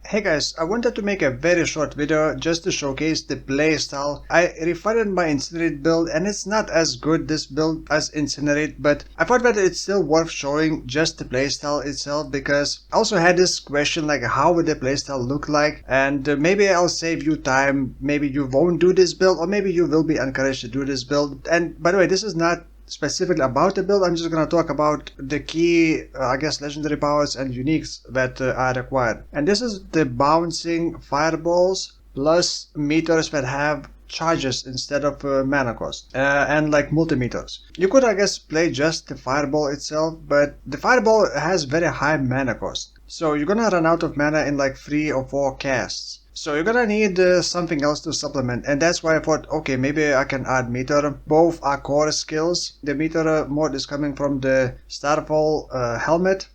Hey guys, I wanted to make a very short video just to showcase the playstyle. I refined my Incinerate build and it's not as good this build as Incinerate, but I thought that it's still worth showing just the playstyle itself because I also had this question like how would the playstyle look like, and maybe I'll save you time, maybe you won't do this build or maybe you will be encouraged to do this build. And by the way, this is not specifically about the build. I'm just gonna talk about the key, I guess, legendary powers and uniques that are required. And this is the bouncing fireballs plus meteors that have charges instead of mana cost, and like multimeters. You could, I guess, play just the fireball itself, but the fireball has very high mana cost. So you're gonna run out of mana in like 3 or 4 casts. So you're gonna need something else to supplement, and that's why I thought, okay, maybe I can add Meteor. Both are core skills. The Meteor mode is coming from the Starfall helmet.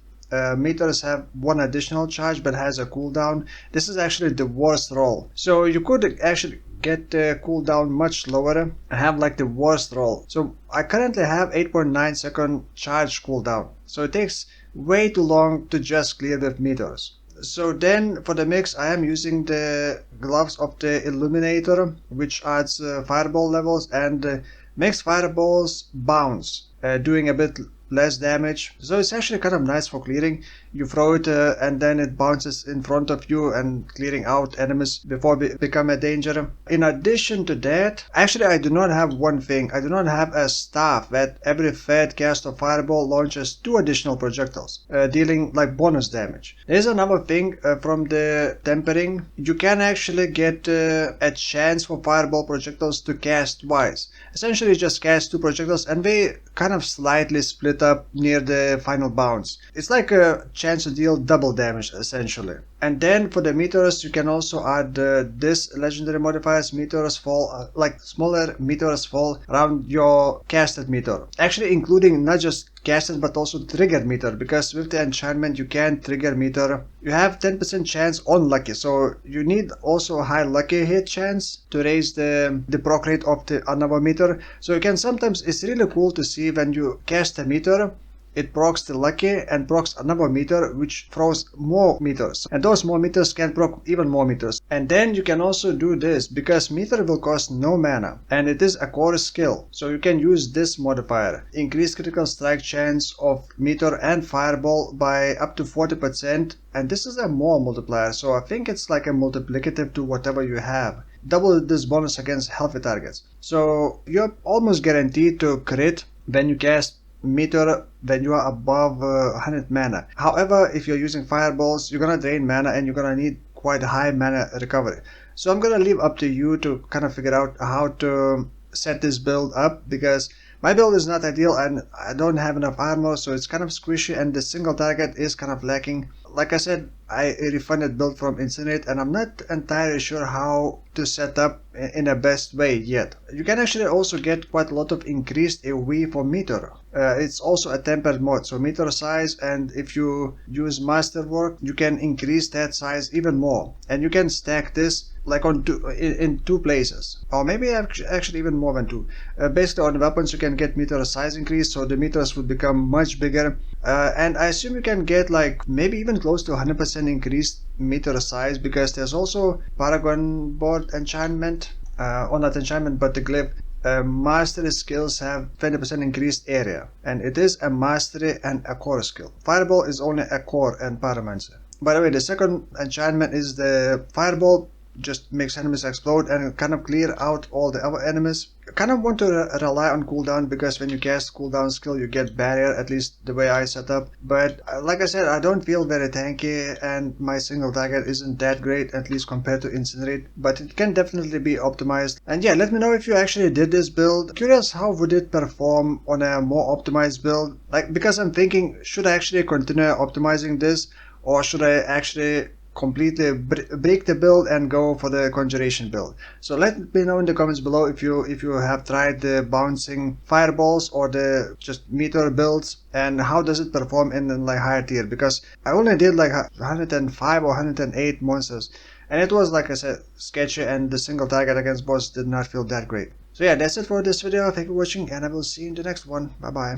Meteors have one additional charge but has a cooldown. This is actually the worst roll. So you could actually get the cooldown much lower and have like the worst roll. So I currently have 8.9 second charge cooldown. So it takes way too long to just clear with Meteors. So then for the mix I am using the gloves of the Illuminator, which adds fireball levels and makes fireballs bounce, doing a bit less damage. So it's actually kind of nice for clearing. You throw it and then it bounces in front of you and clearing out enemies before become a danger. In addition to that, actually I do not have one thing. I do not have a staff that every third cast of fireball launches 2 additional projectiles, dealing like bonus damage. There's another thing from the tempering. You can actually get a chance for fireball projectiles to cast twice. Essentially just cast 2 projectiles and they kind of slightly split up near the final bounce. It's like a chance to deal double damage essentially. And then for the meteors you can also add this legendary modifiers. Meteors fall, like smaller meteors fall around your casted meteor, actually including not just casted but also triggered meteor, because with the enchantment you can trigger meteor. You have 10% chance on lucky, so you need also a high lucky hit chance to raise the proc rate of the another meteor. So you can sometimes, it's really cool to see when you cast a meteor, it procs the lucky and procs another meteor which throws more meters, and those more meters can proc even more meters. And then you can also do this because meteor will cost no mana and it is a core skill, so you can use this modifier, increase critical strike chance of meteor and fireball by up to 40%, and this is a more multiplier, so I think it's like a multiplicative to whatever you have. Double this bonus against healthy targets, so you're almost guaranteed to crit when you cast meteor when you are above 100 mana. However, if you're using fireballs, you're gonna drain mana and you're gonna need quite high mana recovery. So I'm gonna leave up to you to kind of figure out how to set this build up, because my build is not ideal and I don't have enough armor, so it's kind of squishy and the single target is kind of lacking. Like I said, I refined build from Incinerate and I'm not entirely sure how to set up in the best way yet. You can actually also get quite a lot of increased AoE for Meteor. It's also a tempered mod, so Meteor size, and if you use Masterwork you can increase that size even more, and you can stack this like on in 2 places, or maybe actually even more than 2. Basically on weapons you can get meteor size increase, so the meteors would become much bigger, and I assume you can get like maybe even close to 100% increased meteor size, because there's also Paragon board enchantment, or not enchantment but the glyph. Mastery skills have 20% increased area, and it is a mastery and a core skill. Fireball is only a core and pyromancer. By the way, the second enchantment is the fireball, just makes enemies explode and kind of clear out all the other enemies. You kind of want to rely on cooldown, because when you cast cooldown skill you get barrier, at least the way I set up. But like I said, I don't feel very tanky and my single target isn't that great, at least compared to Incinerate, but it can definitely be optimized. And yeah, let me know if you actually did this build. Curious how would it perform on a more optimized build, like, because I'm thinking, should I actually continue optimizing this, or should I actually completely break the build and go for the conjuration build? So let me know in the comments below if you have tried the bouncing fireballs or the just meteor builds, and how does it perform in like higher tier, because I only did like 105 or 108 monsters and it was, like I said, sketchy, and the single target against boss did not feel that great. So yeah, that's it for this video. Thank you for watching and I will see you in the next one. Bye bye.